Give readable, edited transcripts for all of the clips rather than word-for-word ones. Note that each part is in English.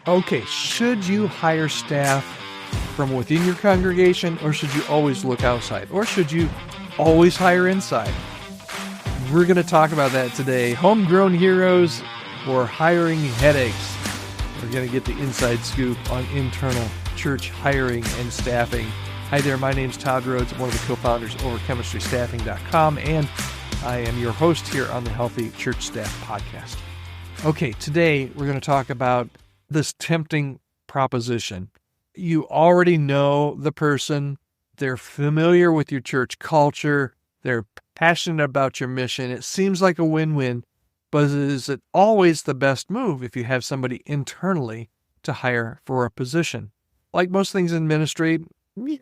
Okay, should you hire staff from within your congregation, or should you always look outside? Or should you always hire inside? We're going to talk about that today. Homegrown heroes or hiring headaches. We're going to get the inside scoop on internal church hiring and staffing. Hi there, my name's Todd Rhodes. I'm one of the co-founders over chemistrystaffing.com, and I am your host here on the Healthy Church Staff Podcast. Okay, today we're going to talk about this tempting proposition. You already know the person. They're familiar with your church culture. They're passionate about your mission. It seems like a win-win, but is it always the best move if you have somebody internally to hire for a position? Like most things in ministry,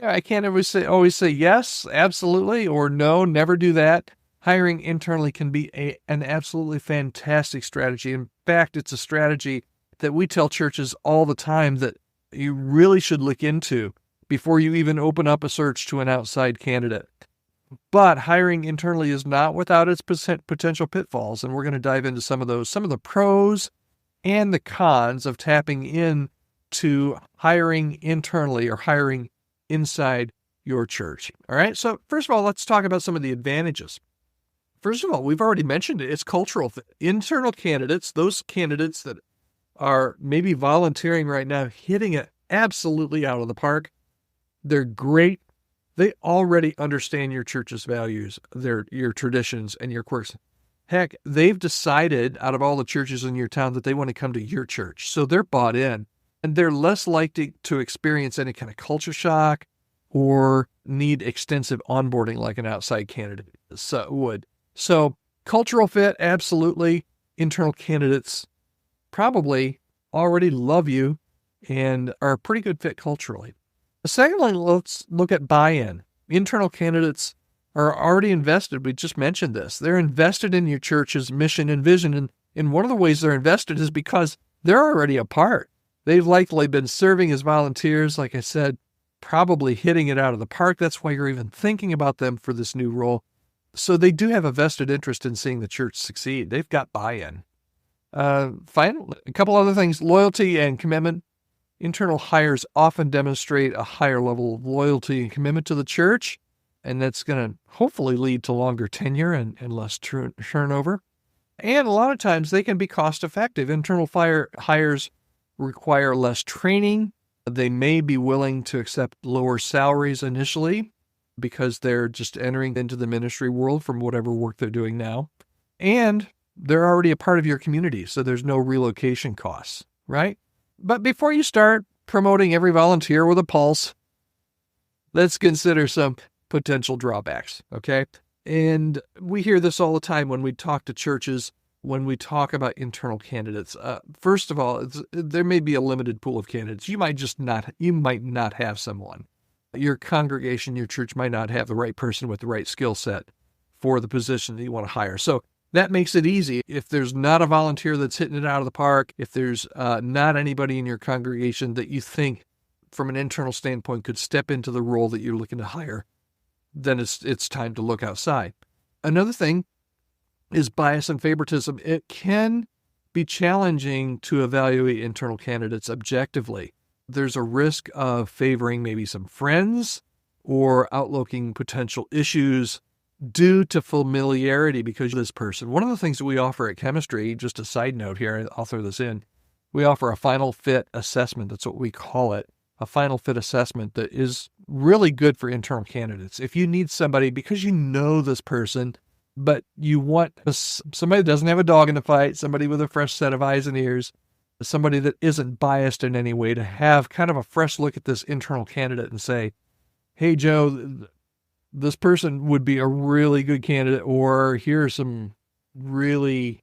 I can't always say yes, absolutely, or no, never do that. Hiring internally can be an absolutely fantastic strategy. In fact, it's a strategy that we tell churches all the time that you really should look into before you even open up a search to an outside candidate. But hiring internally is not without its potential pitfalls, and we're going to dive into some of those, some of the pros and the cons of tapping in to hiring internally or hiring inside your church. All right, so first of all, let's talk about some of the advantages. First of all, we've already mentioned it, it's cultural fit. Internal candidates, those candidates that are maybe volunteering right now, hitting it absolutely out of the park. They're great. They already understand your church's values, your traditions, and your quirks. Heck, they've decided out of all the churches in your town that they want to come to your church. So they're bought in, and they're less likely to experience any kind of culture shock or need extensive onboarding like an outside candidate would. So cultural fit, absolutely. Internal candidates probably already love you and are a pretty good fit culturally. Secondly, let's look at buy-in. Internal candidates are already invested. We just mentioned this. They're invested in your church's mission and vision. And one of the ways they're invested is because they're already a part. They've likely been serving as volunteers, like I said, probably hitting it out of the park. That's why you're even thinking about them for this new role. So they do have a vested interest in seeing the church succeed. They've got buy-in. Finally, a couple other things, loyalty and commitment. Internal hires often demonstrate a higher level of loyalty and commitment to the church, and that's going to hopefully lead to longer tenure and less turnover. And a lot of times they can be cost effective. Internal hires require less training. They may be willing to accept lower salaries initially because they're just entering into the ministry world from whatever work they're doing now. And they're already a part of your community, so there's no relocation costs, right? But before you start promoting every volunteer with a pulse, let's consider some potential drawbacks, okay? And we hear this all the time when we talk to churches, when we talk about internal candidates. First of all, there may be a limited pool of candidates. You might not have someone. Your congregation, your church might not have the right person with the right skill set for the position that you want to hire. So that makes it easy. If there's not a volunteer that's hitting it out of the park, if there's not anybody in your congregation that you think from an internal standpoint could step into the role that you're looking to hire, then it's time to look outside. Another thing is bias and favoritism. It can be challenging to evaluate internal candidates objectively. There's a risk of favoring maybe some friends or outlooking potential issues due to familiarity because of this person. One of the things that we offer at Chemistry, just a side note here, I'll throw this in, we offer a final fit assessment. That's what we call it, a final fit assessment that is really good for internal candidates. If you need somebody, because you know this person, but you want somebody that doesn't have a dog in the fight, somebody with a fresh set of eyes and ears, somebody that isn't biased in any way, to have kind of a fresh look at this internal candidate and say, hey, Joe, this person would be a really good candidate, or here are some really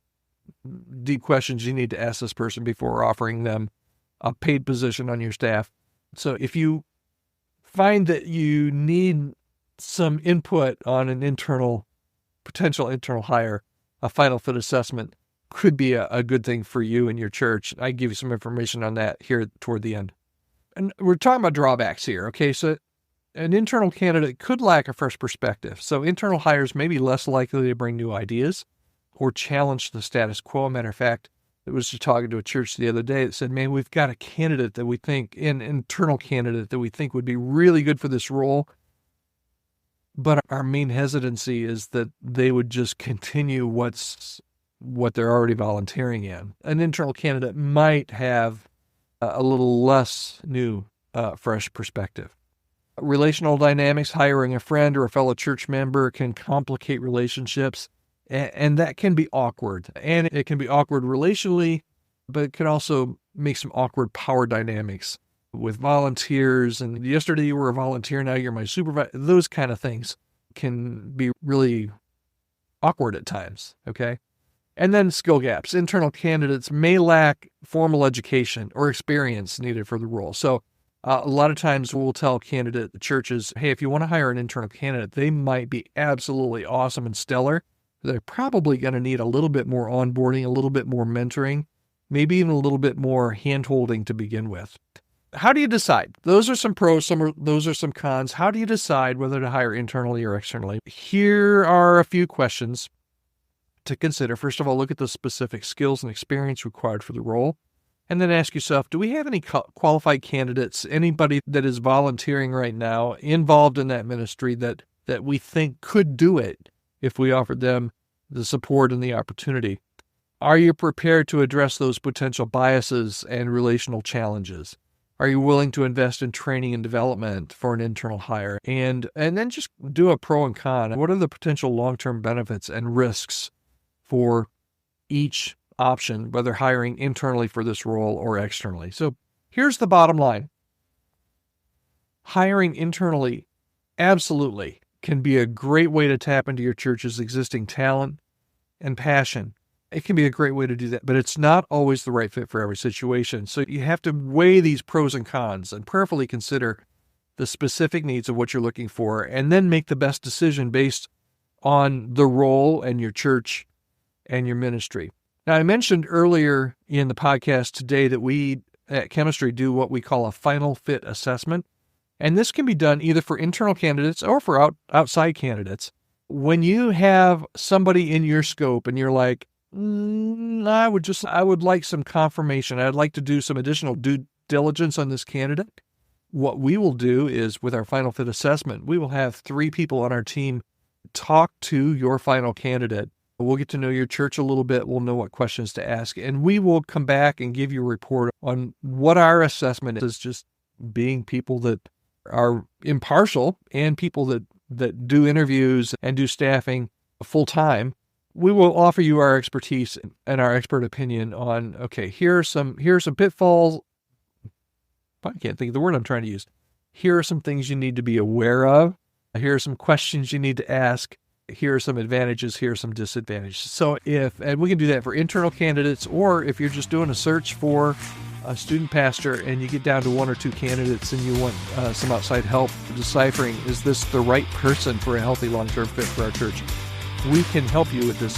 deep questions you need to ask this person before offering them a paid position on your staff. So if you find that you need some input on an potential internal hire, a final fit assessment could be a good thing for you and your church. I give you some information on that here toward the end. And we're talking about drawbacks here, okay? So an internal candidate could lack a fresh perspective. So internal hires may be less likely to bring new ideas or challenge the status quo. Matter of fact, I was just talking to a church the other day that said, man, we've got a candidate that we think, an internal candidate that we think would be really good for this role. But our main hesitancy is that they would just continue what they're already volunteering in. An internal candidate might have a little less new, fresh perspective. Relational dynamics, hiring a friend or a fellow church member can complicate relationships, and that can be awkward. And it can be awkward relationally, but it can also make some awkward power dynamics with volunteers. And yesterday you were a volunteer, now you're my supervisor. Those kind of things can be really awkward at times, okay? And then skill gaps. Internal candidates may lack formal education or experience needed for the role. So a lot of times we'll tell candidate churches, hey, if you want to hire an internal candidate, they might be absolutely awesome and stellar. They're probably going to need a little bit more onboarding, a little bit more mentoring, maybe even a little bit more hand-holding to begin with. How do you decide? Those are some pros, those are some cons. How do you decide whether to hire internally or externally? Here are a few questions to consider. First of all, look at the specific skills and experience required for the role. And then ask yourself, do we have any qualified candidates, anybody that is volunteering right now, involved in that ministry that we think could do it if we offered them the support and the opportunity? Are you prepared to address those potential biases and relational challenges? Are you willing to invest in training and development for an internal hire? And then just do a pro and con. What are the potential long-term benefits and risks for each option, whether hiring internally for this role or externally? So here's the bottom line. Hiring internally absolutely can be a great way to tap into your church's existing talent and passion. It can be a great way to do that, but it's not always the right fit for every situation. So you have to weigh these pros and cons and prayerfully consider the specific needs of what you're looking for, and then make the best decision based on the role and your church and your ministry. Now, I mentioned earlier in the podcast today that we at Chemistry do what we call a final fit assessment. And this can be done either for internal candidates or for outside candidates. When you have somebody in your scope and you're like, I would like some confirmation. I'd like to do some additional due diligence on this candidate. What we will do is, with our final fit assessment, we will have 3 people on our team talk to your final candidate. We'll get to know your church a little bit. We'll know what questions to ask. And we will come back and give you a report on what our assessment is, just being people that are impartial and people that do interviews and do staffing full time. We will offer you our expertise and our expert opinion on, okay, here are some pitfalls. I can't think of the word I'm trying to use. Here are some things you need to be aware of. Here are some questions you need to ask. Here are some advantages, here are some disadvantages. So and we can do that for internal candidates, or if you're just doing a search for a student pastor and you get down to 1 or 2 candidates and you want some outside help deciphering, is this the right person for a healthy long-term fit for our church? We can help you with this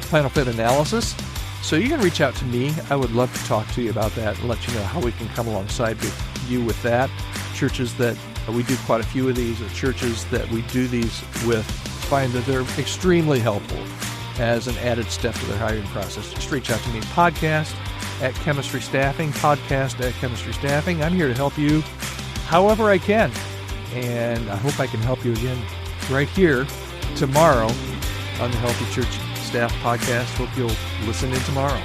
final fit analysis. So you can reach out to me. I would love to talk to you about that and let you know how we can come alongside you with that. Churches that we do quite a few of these, or churches that we do these with, find that they're extremely helpful as an added step to their hiring process. Just reach out to me. Podcast at Chemistry Staffing. Podcast at Chemistry Staffing. I'm here to help you however I can. And I hope I can help you again right here tomorrow on the Healthy Church Staff Podcast. Hope you'll listen in tomorrow.